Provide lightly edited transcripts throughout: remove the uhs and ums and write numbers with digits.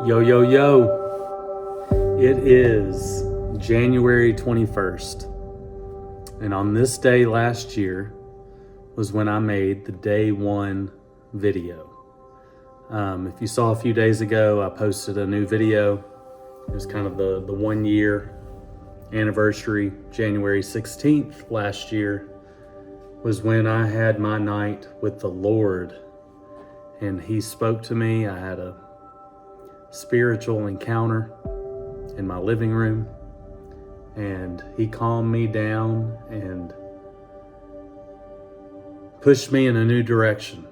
Yo, yo, yo. It is January 21st. And on this day last year was when I made the day one video. If you saw a few days ago, I posted a new video. It was kind of the 1 year anniversary. January 16th last year was when I had my night with the Lord. And he spoke to me. I had a spiritual encounter in my living room, and he calmed me down and pushed me in a new direction,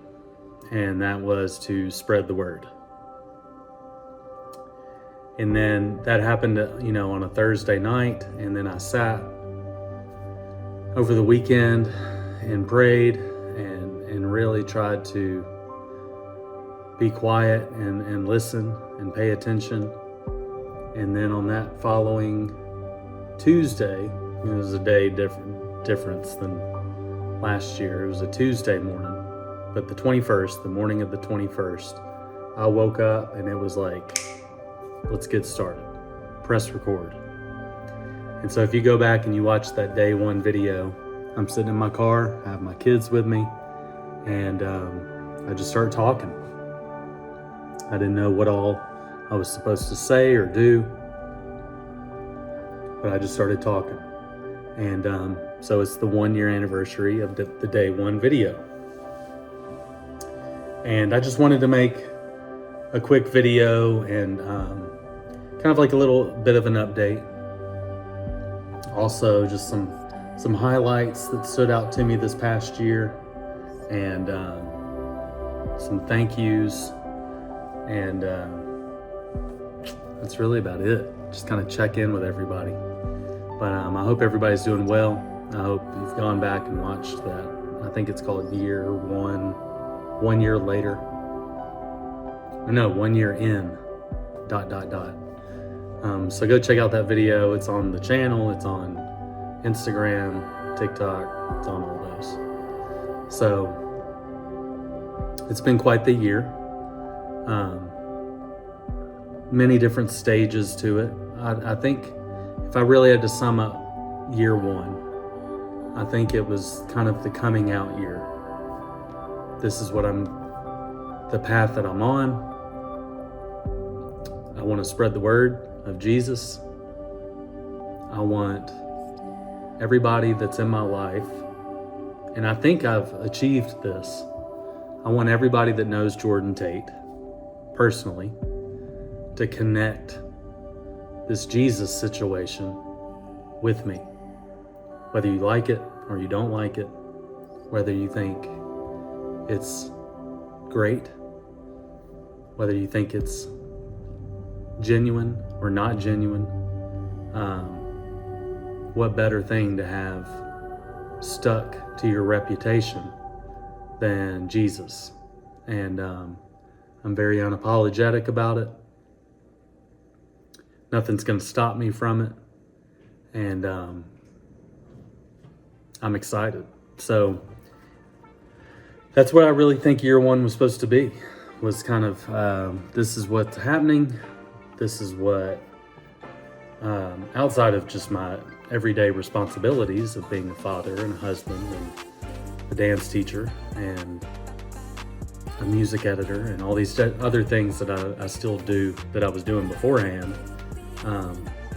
and that was to spread the word. And then that happened, on a Thursday night, and then I sat over the weekend and prayed and really tried to be quiet and listen and pay attention. And then on that following Tuesday, it was a day difference than last year. It was a Tuesday morning, but the 21st, the morning of the 21st, I woke up and it was like, let's get started. Press record. And so if you go back and you watch that day one video, I'm sitting in my car, I have my kids with me, and I just started talking. I didn't know what all I was supposed to say or do, but I just started talking. And so it's the 1 year anniversary of the day one video. And I just wanted to make a quick video and kind of like a little bit of an update. Also just some highlights that stood out to me this past year, and some thank yous. And that's really about it. Just kind of check in with everybody. But I hope everybody's doing well. I hope you've gone back and watched that. I think it's called year one, 1 year later. No, 1 year in, ... So go check out that video. It's on the channel. It's on Instagram, TikTok. It's on all those. So it's been quite the year. Many different stages to it. I think if I really had to sum up year one, I think it was kind of the coming out year. This is the path that I'm on. I want to spread the word of Jesus. I want everybody that's in my life, and I think I've achieved this. I want everybody that knows Jordan Tate personally to connect this Jesus situation with me. Whether you like it or you don't like it, whether you think it's great, whether you think it's genuine or not genuine, what better thing to have stuck to your reputation than Jesus? And I'm very unapologetic about it. Nothing's going to stop me from it. And I'm excited. So that's what I really think year one was supposed to be. Was kind of, this is what's happening. This is what, outside of just my everyday responsibilities of being a father and a husband and a dance teacher and a music editor and all these other things that I still do that I was doing beforehand.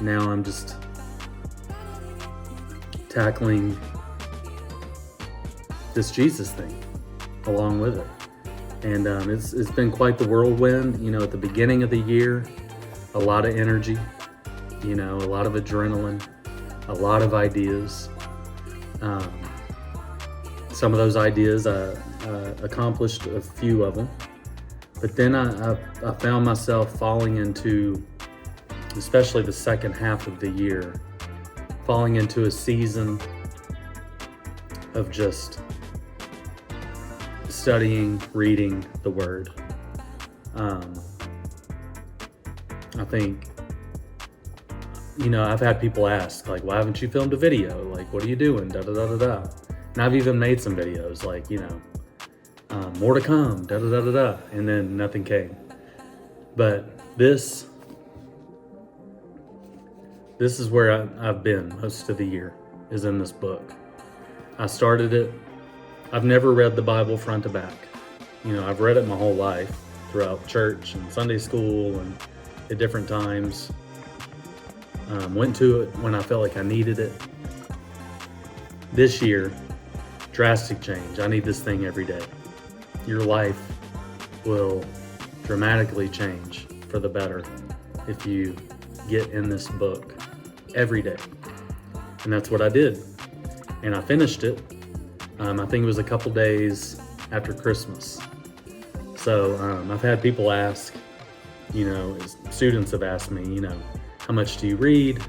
Now I'm just tackling this Jesus thing along with it. And it's been quite the whirlwind. At the beginning of the year, a lot of energy, a lot of adrenaline, a lot of ideas. Some of those ideas, I accomplished a few of them. But then I found myself falling into, especially the second half of the year, falling into a season of just studying, reading the Word. I think, I've had people ask, like, why haven't you filmed a video? Like, what are you doing? Da da da da da. And I've even made some videos, like, more to come, da da da da da. And then nothing came. But This is where I've been most of the year, is in this book. I started it. I've never read the Bible front to back. I've read it my whole life throughout church and Sunday school and at different times. Went to it when I felt like I needed it. This year, drastic change. I need this thing every day. Your life will dramatically change for the better if you get in this book every day. And that's what I did. And I finished it. I think it was a couple days after Christmas. So I've had people ask, students have asked me, how much do you read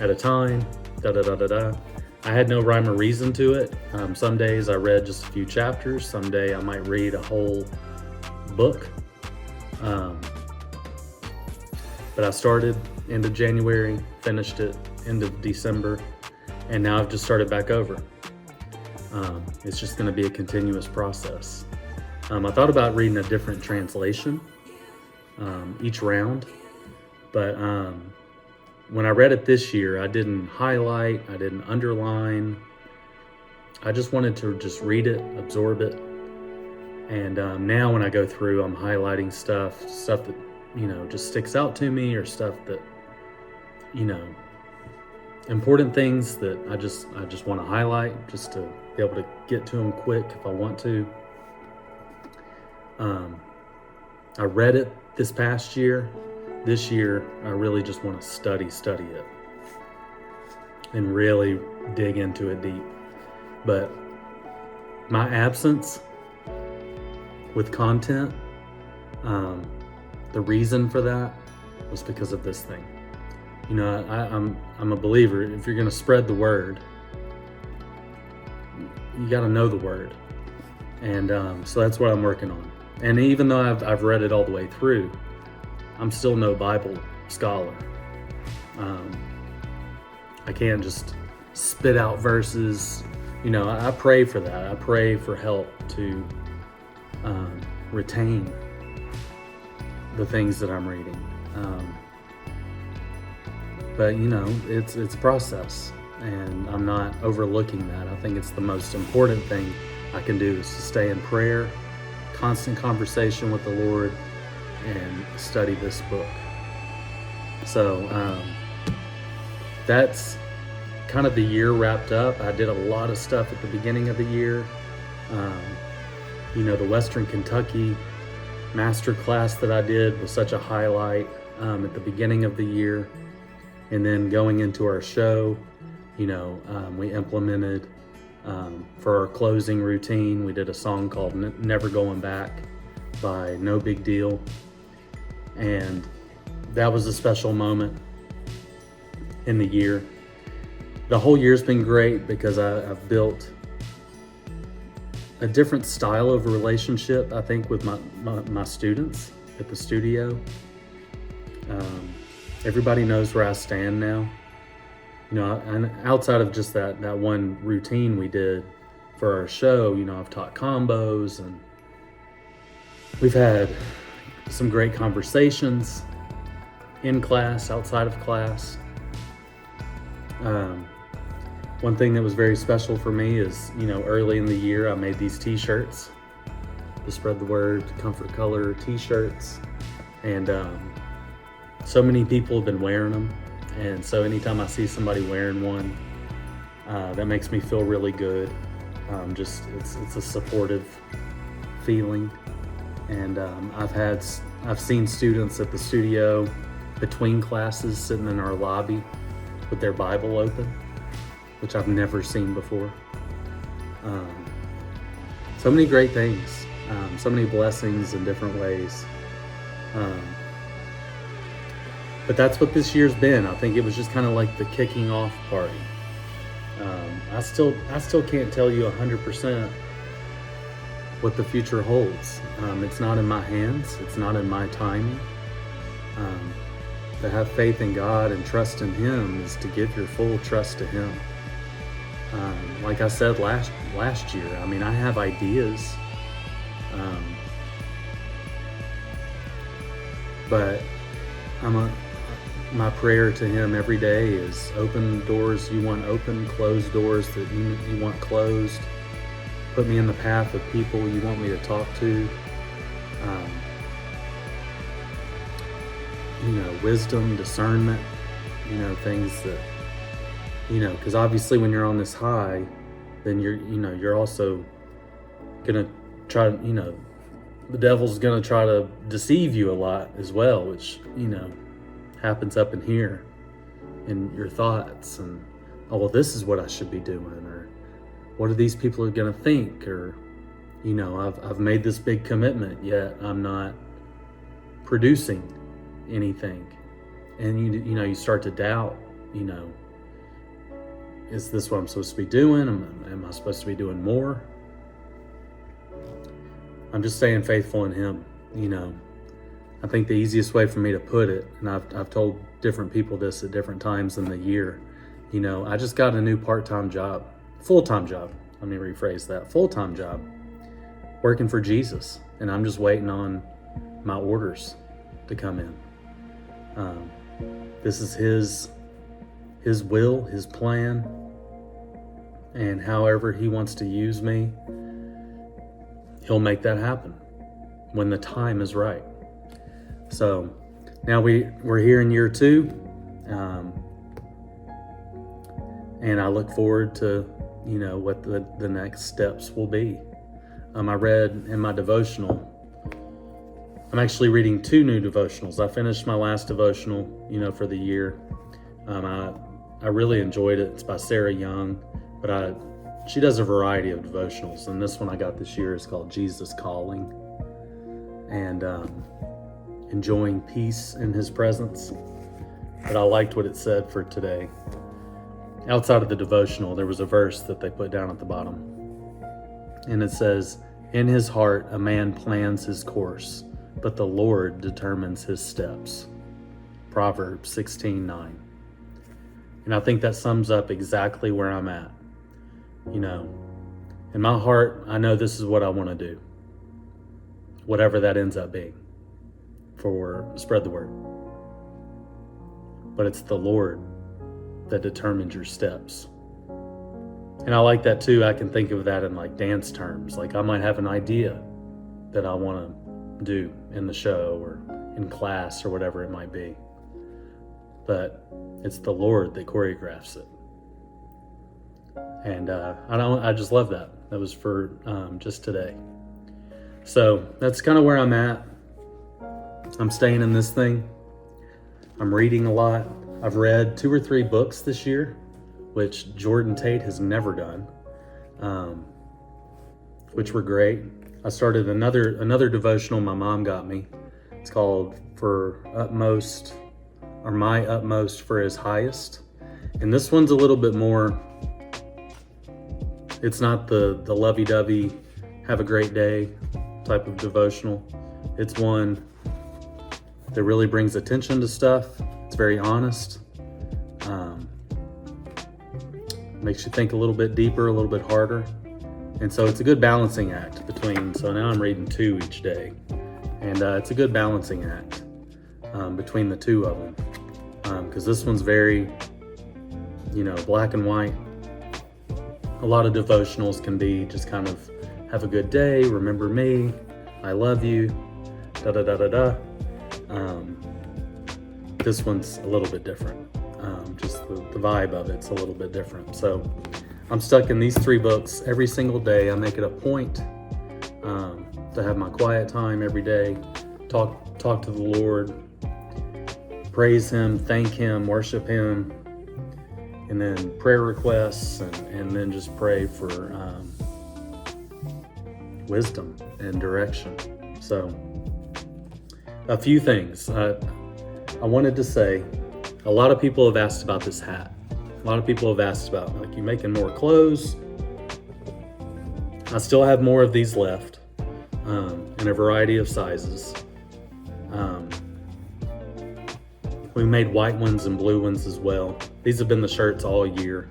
at a time? I had no rhyme or reason to it. Some days I read just a few chapters. Some day I might read a whole book. But I started end of January, finished it end of December, and now I've just started back over. It's just going to be a continuous process. I thought about reading a different translation each round, but when I read it this year, I didn't highlight, I didn't underline. I just wanted to just read it, absorb it. And now when I go through, I'm highlighting stuff that, just sticks out to me, or stuff that, important things that I just want to highlight, just to be able to get to them quick if I want to. I read it this past year. This year, I really just want to study it and really dig into it deep. But my absence with content, the reason for that was because of this thing. I'm a believer. If you're going to spread the word, you got to know the word. And so that's what I'm working on. And even though I've read it all the way through, I'm still no Bible scholar. I can't just spit out verses. I pray for that. I pray for help to retain the things that I'm reading. But it's a process, and I'm not overlooking that. I think it's the most important thing I can do, is to stay in prayer, constant conversation with the Lord, and study this book. So that's kind of the year wrapped up. I did a lot of stuff at the beginning of the year. The Western Kentucky master class that I did was such a highlight at the beginning of the year. And then going into our show, we implemented for our closing routine, we did a song called Never Going Back by No Big Deal. And that was a special moment in the year. The whole year's been great because I've built a different style of relationship, I think, with my students at the studio. Everybody knows where I stand now. And outside of just that one routine we did for our show, I've taught combos, and we've had some great conversations in class, outside of class. One thing that was very special for me is, early in the year, I made these t-shirts, the Spread the Word Comfort Color t-shirts. And so many people have been wearing them. And so anytime I see somebody wearing one, that makes me feel really good. It's a supportive feeling. And I've seen students at the studio between classes sitting in our lobby with their Bible open, which I've never seen before. So many great things, so many blessings in different ways. But that's what this year's been. I think it was just kind of like the kicking off party. I still can't tell you 100% what the future holds. It's not in my hands. It's not in my timing. To have faith in God and trust in Him is to give your full trust to Him. Like I said last year, I have ideas, but my prayer to him every day is open doors you want open, close doors that you want closed. Put me in the path of people you want me to talk to. Wisdom, discernment, things that, because obviously when you're on this high, then you're also gonna try, the devil's gonna try to deceive you a lot as well, which, happens up in here in your thoughts, and, oh, well, this is what I should be doing, or what are these people are gonna think, or, I've made this big commitment, yet I'm not producing anything. And you start to doubt, is this what I'm supposed to be doing? Am I supposed to be doing more? I'm just staying faithful in him. I think the easiest way for me to put it, and I've told different people this at different times in the year, I just got a new part-time job, full-time job. Let me rephrase that, full-time job, working for Jesus. And I'm just waiting on my orders to come in. This is his will, his plan, and however he wants to use me, he'll make that happen when the time is right. So now we're here in year 2, and I look forward to what the next steps will be. I read in my devotional, I'm actually reading 2 new devotionals. I finished my last devotional, for the year. I really enjoyed it. It's by Sarah Young, but she does a variety of devotionals, and this one I got this year is called Jesus Calling, and enjoying peace in his presence. But I liked what it said for today. Outside of the devotional, there was a verse that they put down at the bottom, and it says, "In his heart a man plans his course, but the Lord determines his steps." Proverbs 16:9. And I think that sums up exactly where I'm at. In my heart, I know this is what I want to do, whatever that ends up being, for spread the word. But it's the Lord that determines your steps. And I like that too. I can think of that in like dance terms. Like I might have an idea that I want to do in the show or in class or whatever it might be, but it's the Lord that choreographs it. And I just love that. That was for just today. So that's kind of where I'm at. I'm staying in this thing. I'm reading a lot. I've read 2 or 3 books this year, which Jordan Tate has never done, which were great. I started another devotional my mom got me. It's called My Utmost for His Highest. And this one's a little bit more, it's not the lovey-dovey, have a great day type of devotional. It's one that really brings attention to stuff. It's very honest. Makes you think a little bit deeper, a little bit harder. And so it's a good balancing act between, so now I'm reading 2 each day. And it's a good balancing act between the 2 of them. Because this one's very, black and white. A lot of devotionals can be just kind of, have a good day, remember me, I love you, da-da-da-da-da. This one's a little bit different. Just the vibe of it's a little bit different. So I'm stuck in these 3 books every single day. I make it a point to have my quiet time every day, talk to the Lord, praise him, thank him, worship him, and then prayer requests, and then just pray for wisdom and direction. So a few things I wanted to say. A lot of people have asked about this hat. A lot of people have asked about, like, you making more clothes? I still have more of these left in a variety of sizes. We made white ones and blue ones as well. These have been the shirts all year.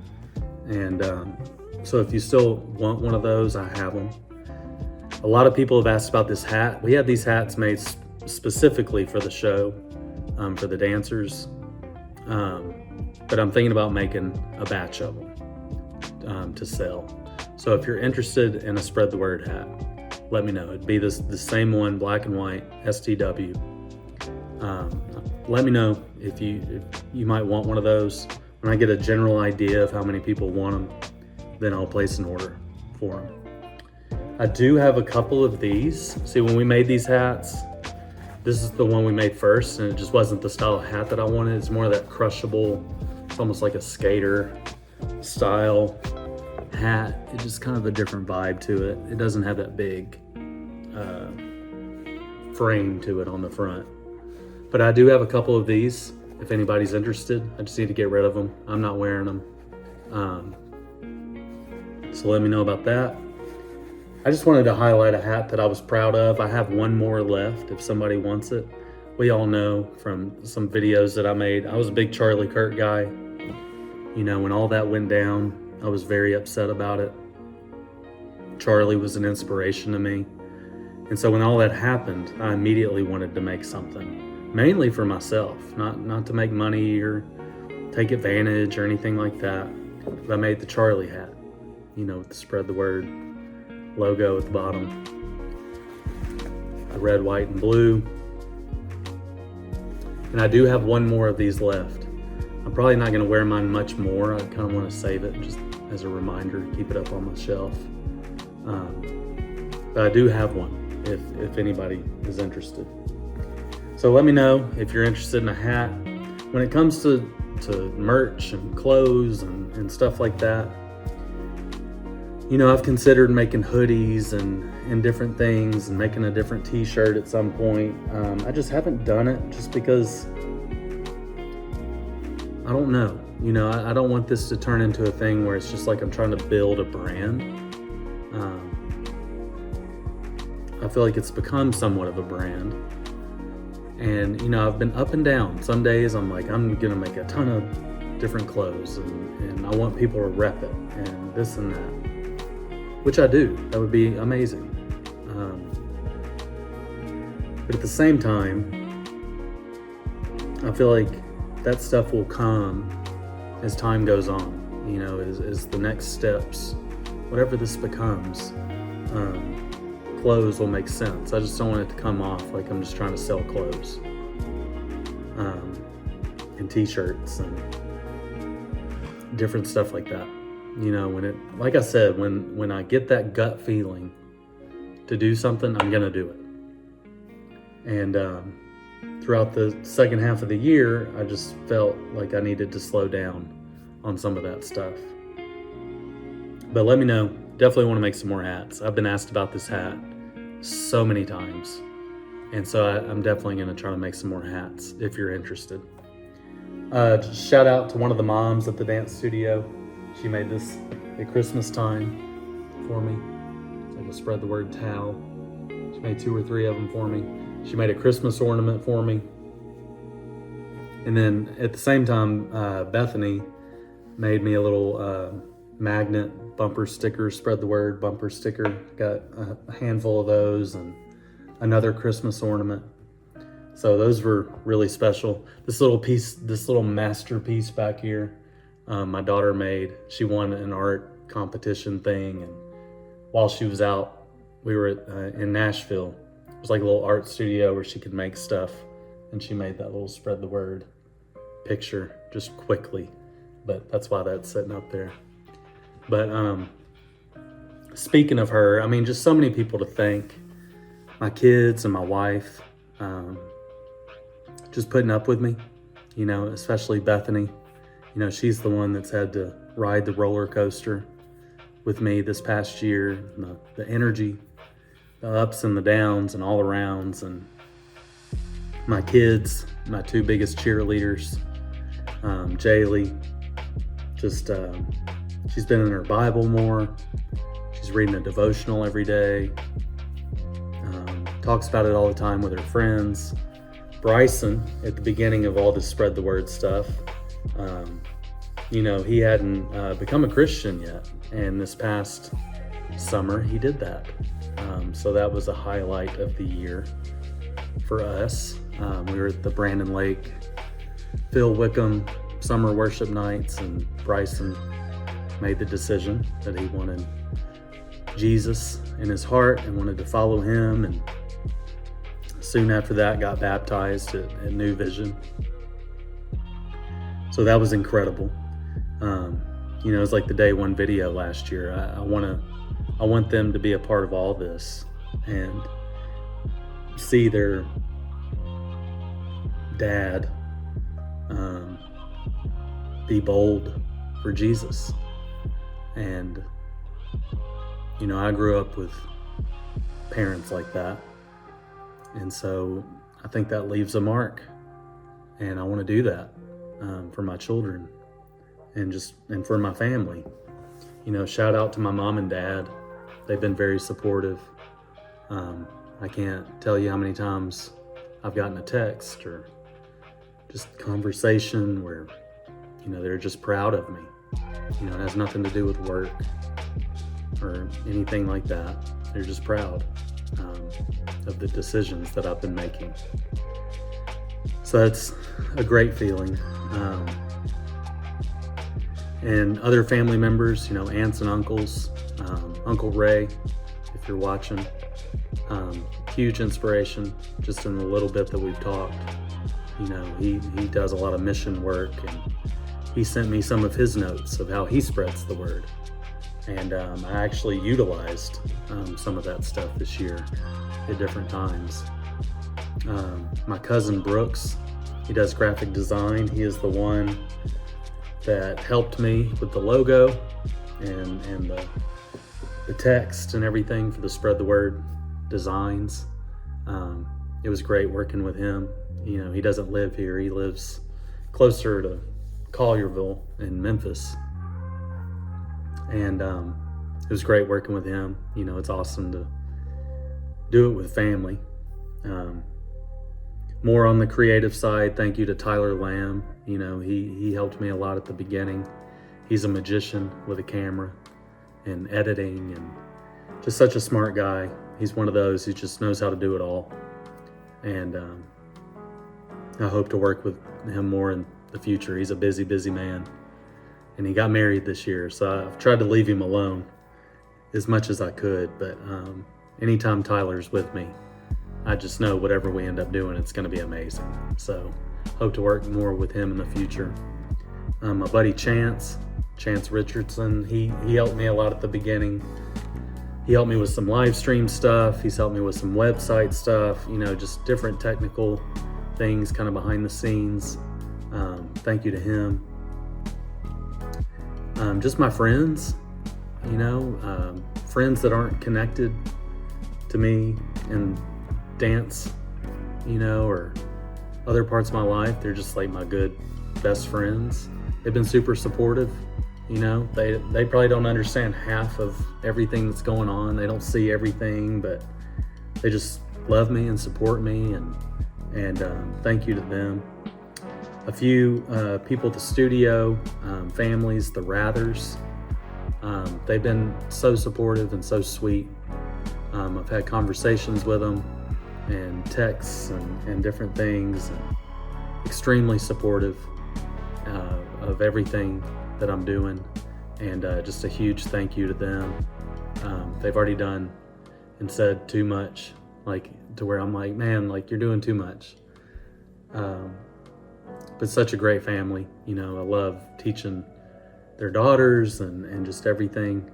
And so if you still want one of those, I have them. A lot of people have asked about this hat. We had these hats made specifically for the show. for the dancers. But I'm thinking about making a batch of them to sell. So if you're interested in a Spread the Word hat, let me know. It'd be the same one, black and white, STW. Let me know if you might want one of those. When I get a general idea of how many people want them, then I'll place an order for them. I do have a couple of these. See, when we made these hats, this is the one we made first, and it just wasn't the style of hat that I wanted. It's more of that crushable, it's almost like a skater style hat. It's just kind of a different vibe to it. It doesn't have that big frame to it on the front. But I do have a couple of these if anybody's interested. I just need to get rid of them. I'm not wearing them. So let me know about that. I just wanted to highlight a hat that I was proud of. I have one more left if somebody wants it. We all know from some videos that I made, I was a big Charlie Kirk guy. You know, when all that went down, I was very upset about it. Charlie was an inspiration to me. And so when all that happened, I immediately wanted to make something, mainly for myself, not to make money or take advantage or anything like that. But I made the Charlie hat, you know, with the Spread the Word logo at the bottom, the red, white, and blue. And I do have one more of these left. I'm probably not going to wear mine much more. I kind of want to save it just as a reminder, keep it up on my shelf. But I do have one if anybody is interested. So let me know if you're interested in a hat. When it comes to merch and clothes and stuff like that, you know, I've considered making hoodies and different things and making a different t-shirt at some point. I just haven't done it just because I don't know. You know, I don't want this to turn into a thing where it's just like I'm trying to build a brand. I feel like it's become somewhat of a brand. And, you know, I've been up and down. Some days I'm like, I'm gonna make a ton of different clothes and I want people to rep it and this and that, which I do. That would be amazing. But at the same time, I feel like that stuff will come as time goes on, you know, as the next steps, whatever this becomes, clothes will make sense. I just don't want it to come off like I'm just trying to sell clothes and t-shirts and different stuff like that. You know, when it, like I said, when I get that gut feeling to do something, I'm gonna do it. And throughout the second half of the year, I just felt like I needed to slow down on some of that stuff. But let me know. Definitely want to make some more hats. I've been asked about this hat so many times. And so I'm definitely going to try to make some more hats if you're interested. Just shout out to one of the moms at the dance studio. She made this at Christmas time for me. It's like a Spread the Word towel. She made 2 or 3 of them for me. She made a Christmas ornament for me. And then at the same time, Bethany made me a little magnet bumper sticker, Spread the Word bumper sticker. Got a handful of those and another Christmas ornament. So those were really special. This little piece, this little masterpiece back here, my daughter made. She won an art competition thing, and while she was out, we were in Nashville. It was like a little art studio where she could make stuff, and she made that little Spread the Word picture just quickly. But that's why that's sitting up there. But speaking of her, I mean, just so many people to thank. My kids and my wife, just putting up with me, you know, especially Bethany. You know, she's the one that's had to ride the roller coaster with me this past year. The energy, the ups and the downs and all arounds. And my kids, my 2 biggest cheerleaders, Jaylee, just she's been in her Bible more. She's reading a devotional every day. Talks about it all the time with her friends. Bryson, at the beginning of all this Spread the Word stuff, you know, he hadn't become a Christian yet. And this past summer, he did that. So that was a highlight of the year for us. We were at the Brandon Lake, Phil Wickham summer worship nights, and Bryson made the decision that he wanted Jesus in his heart and wanted to follow him, and soon after that got baptized at New Vision. So that was incredible. It was like the day one video last year. I want them to be a part of all this and see their dad be bold for Jesus. And I grew up with parents like that, and so I think that leaves a mark, and I want to do that for my children and for my family. Shout out to my mom and dad. They've been very supportive. I can't tell you how many times I've gotten a text or just conversation where they're just proud of me. It has nothing to do with work or anything like that. They're just proud of the decisions that I've been making. So that's a great feeling. And other family members, aunts and uncles, Uncle Ray, if you're watching, huge inspiration just in the little bit that we've talked. He does a lot of mission work, and he sent me some of his notes of how he spreads the word. And I actually utilized some of that stuff this year at different times. My cousin Brooks, he does graphic design. He is the one that helped me with the logo and the text and everything for the Spread the Word designs. It was great working with him. He doesn't live here. He lives closer to Collierville in Memphis. And it was great working with him. It's awesome to do it with family. More on the creative side, thank you to Tyler Lamb. He helped me a lot at the beginning. He's a magician with a camera and editing, and just such a smart guy. He's one of those who just knows how to do it all. And I hope to work with him more in the future. He's a busy, busy man. And he got married this year, so I've tried to leave him alone as much as I could. But anytime Tyler's with me, I just know whatever we end up doing, it's going to be amazing. So hope to work more with him in the future. My buddy Chance Richardson, he helped me a lot at the beginning. He helped me with some live stream stuff. He's helped me with some website stuff, just different technical things kind of behind the scenes. Thank you to him. Just my friends, friends that aren't connected to me in dance, or other parts of my life. They're just like my good best friends. They've been super supportive. They probably don't understand half of everything that's going on. They don't see everything, but they just love me and support me, and thank you to them. A few people at the studio, families, the Rathers, they've been so supportive and so sweet. I've had conversations with them and texts and different things, and extremely supportive of everything that I'm doing, and just a huge thank you to them. They've already done and said too much, to where I'm like, man, you're doing too much. But such a great family. I love teaching their daughters and just everything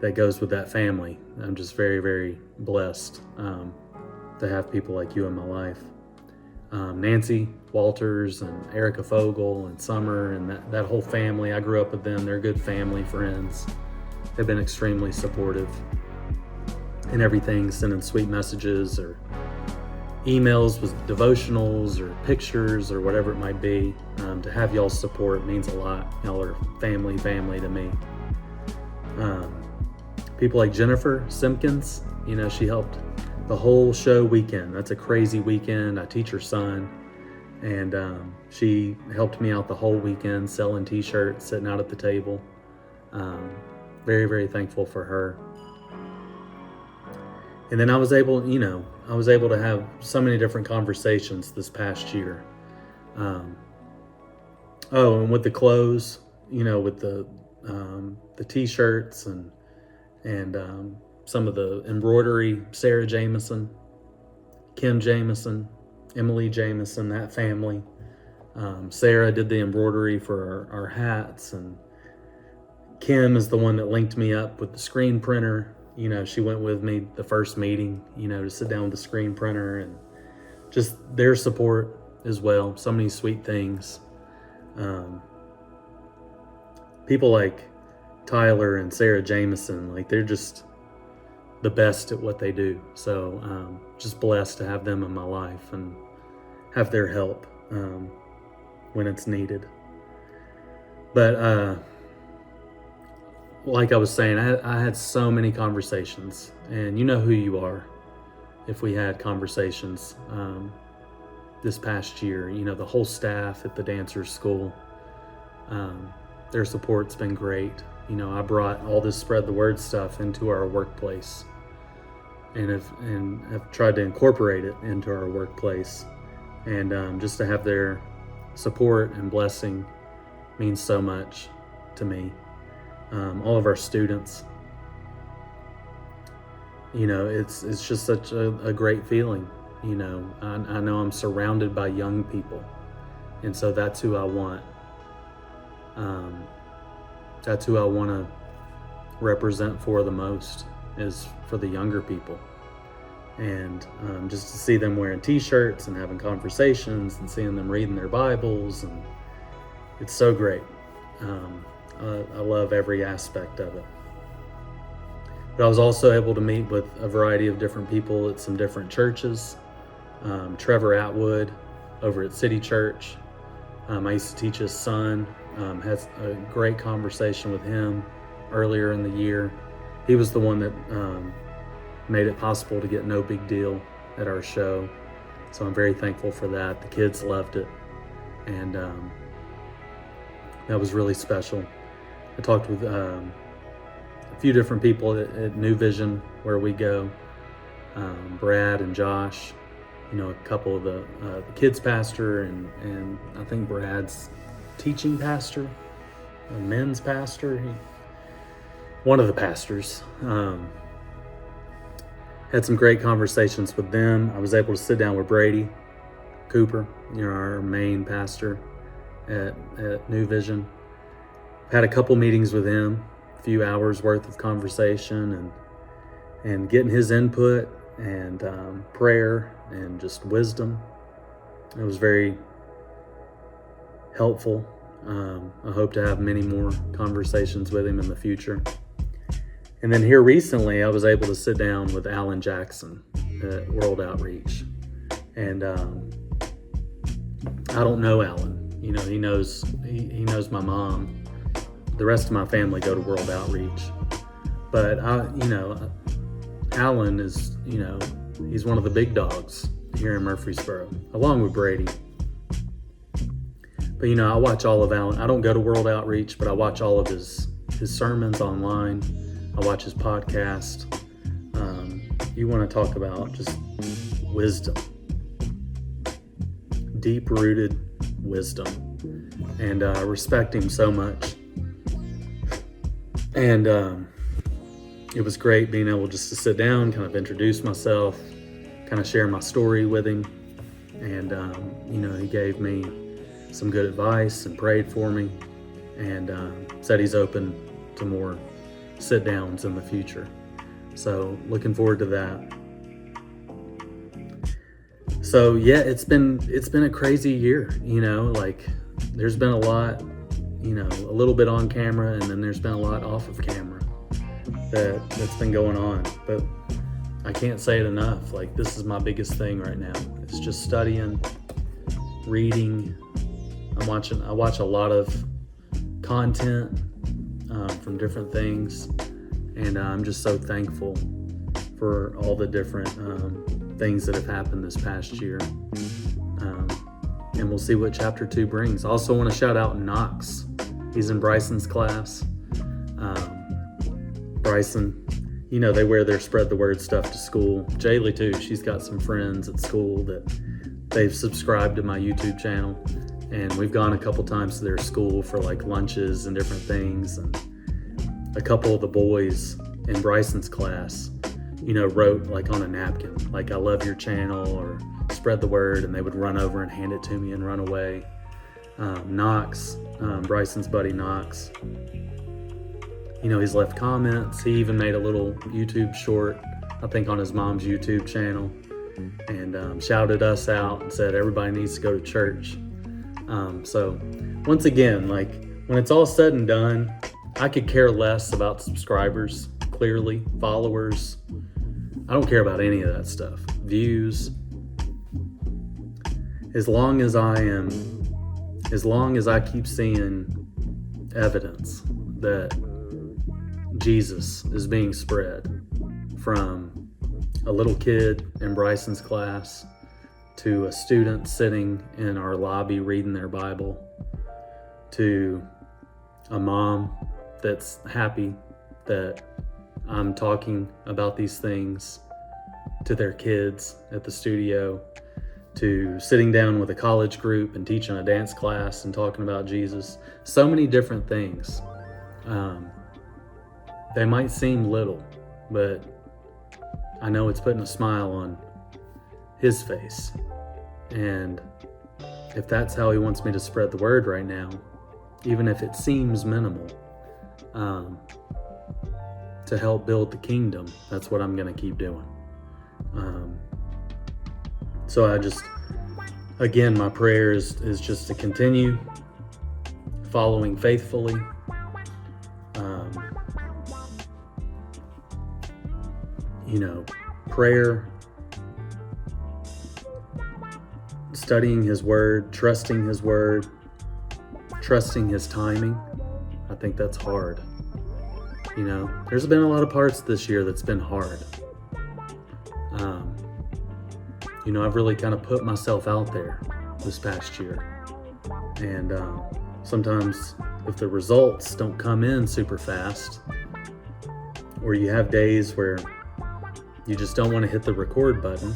that goes with that family. I'm just very, very blessed to have people like you in my life. Nancy Walters and Erica Fogel and Summer and that whole family, I grew up with them. They're good family friends. They've been extremely supportive in everything, sending sweet messages or emails with devotionals or pictures or whatever it might be. To have y'all's support means a lot. Y'all are family to me. People like Jennifer Simpkins, she helped the whole show weekend. That's a crazy weekend. I teach her son, and she helped me out the whole weekend selling t-shirts, sitting out at the table. Very, very thankful for her. And then I was able to have so many different conversations this past year. And with the clothes, with the t-shirts and some of the embroidery, Sarah Jameson, Kim Jameson, Emily Jameson, that family. Sarah did the embroidery for our hats, and Kim is the one that linked me up with the screen printer. She went with me the first meeting, to sit down with the screen printer, and just their support as well. So many sweet things. People like Tyler and Sarah Jameson, like they're just the best at what they do. So just blessed to have them in my life and have their help when it's needed. But like I was saying, I had so many conversations, and you know who you are if we had conversations this past year. The whole staff at the dancers school, their support's been great. I brought all this spread the word stuff into our workplace, and have tried to incorporate it into our workplace, and just to have their support and blessing means so much to me. All of our students, it's just such a great feeling. I know I'm surrounded by young people, and so that's who I want. That's who I want to represent for the most, is for the younger people. And just to see them wearing t-shirts and having conversations and seeing them reading their Bibles, and it's so great. I love every aspect of it. But I was also able to meet with a variety of different people at some different churches. Trevor Atwood over at City Church. I used to teach his son. Had a great conversation with him earlier in the year. He was the one that made it possible to get No Big Deal at our show. So I'm very thankful for that. The kids loved it. And that was really special. I talked with a few different people at New Vision, where we go. Brad and Josh, a couple of the kids pastor, and I think Brad's teaching pastor, a men's pastor. One of the pastors. Had some great conversations with them. I was able to sit down with Brady Cooper, our main pastor at New Vision. Had a couple meetings with him, a few hours worth of conversation, and getting his input and prayer and just wisdom. It was very helpful. I hope to have many more conversations with him in the future. And then here recently, I was able to sit down with Alan Jackson at World Outreach. And I don't know Alan. He knows my mom. The rest of my family go to World Outreach. But Alan is, he's one of the big dogs here in Murfreesboro, along with Brady. But I watch all of Alan. I don't go to World Outreach, but I watch all of his sermons online. I watch his podcast. You want to talk about just wisdom, deep-rooted wisdom, and respect him so much. And it was great being able just to sit down, kind of introduce myself, kind of share my story with him. And, he gave me some good advice and prayed for me, and said he's open to more sit downs in the future. So looking forward to that. So yeah, it's been a crazy year, there's been a lot, a little bit on camera, and then there's been a lot off of camera that's been going on. But I can't say it enough. This is my biggest thing right now. It's just studying, reading. I watch a lot of content from different things, and I'm just so thankful for all the different things that have happened this past year. And we'll see what chapter 2 brings. I also want to shout out Knox. He's in Bryson's class. Bryson, they wear their spread the word stuff to school. Jaylee too, she's got some friends at school that they've subscribed to my YouTube channel, and we've gone a couple times to their school for like lunches and different things. And a couple of the boys in Bryson's class, wrote like on a napkin, like "I love your channel" or "spread the word," and they would run over and hand it to me and run away. Knox, Bryson's buddy Knox, he's left comments. He even made a little YouTube short, I think on his mom's YouTube channel, and shouted us out and said everybody needs to go to church. So once again, like when it's all said and done, I could care less about subscribers, clearly, followers. I don't care about any of that stuff. Views. As long as I keep seeing evidence that Jesus is being spread, from a little kid in Bryson's class to a student sitting in our lobby reading their Bible, to a mom that's happy that I'm talking about these things to their kids at the studio, to sitting down with a college group and teaching a dance class and talking about Jesus. So many different things. They might seem little, but I know it's putting a smile on his face. And if that's how he wants me to spread the word right now, even if it seems minimal, to help build the kingdom, that's what I'm going to keep doing. So again, my prayer is just to continue following faithfully. Prayer, studying his word, trusting his word, trusting his timing. I think that's hard. There's been a lot of parts this year that's been hard. I've really kind of put myself out there this past year. And sometimes if the results don't come in super fast, or you have days where you just don't want to hit the record button,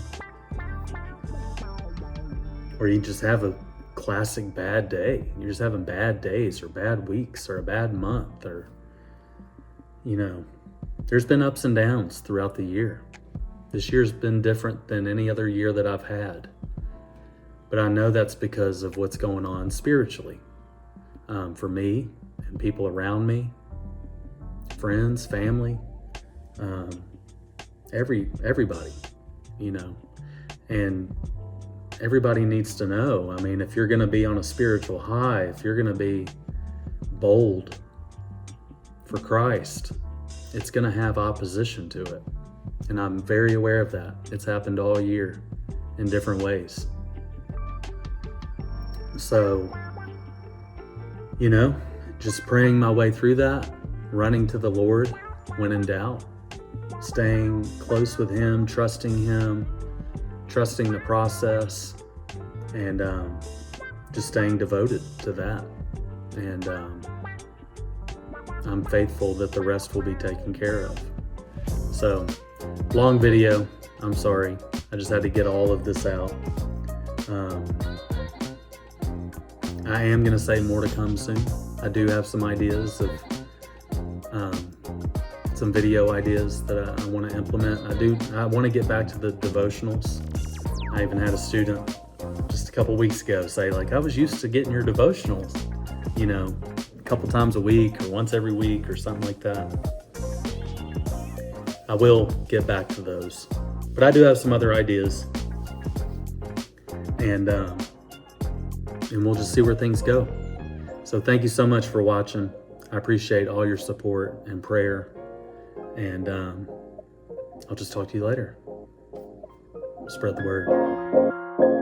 or you just have a classic bad day. You're just having bad days or bad weeks or a bad month, or, there's been ups and downs throughout the year. This year's been different than any other year that I've had. But I know that's because of what's going on spiritually, for me and people around me, friends, family, everybody, and everybody needs to know. I mean, if you're going to be on a spiritual high, if you're going to be bold for Christ, it's going to have opposition to it. And I'm very aware of that. It's happened all year in different ways. So, just praying my way through that, running to the Lord when in doubt, staying close with Him, trusting the process, and just staying devoted to that. And I'm faithful that the rest will be taken care of. So, long video. I'm sorry. I just had to get all of this out. I am going to say more to come soon. I do have some ideas of some video ideas that I want to implement. I want to get back to the devotionals. I even had a student just a couple weeks ago say, like, I was used to getting your devotionals, a couple times a week or once every week or something like that. I will get back to those, but I do have some other ideas, and we'll just see where things go. So thank you so much for watching. I appreciate all your support and prayer, and I'll just talk to you later. Spread the word.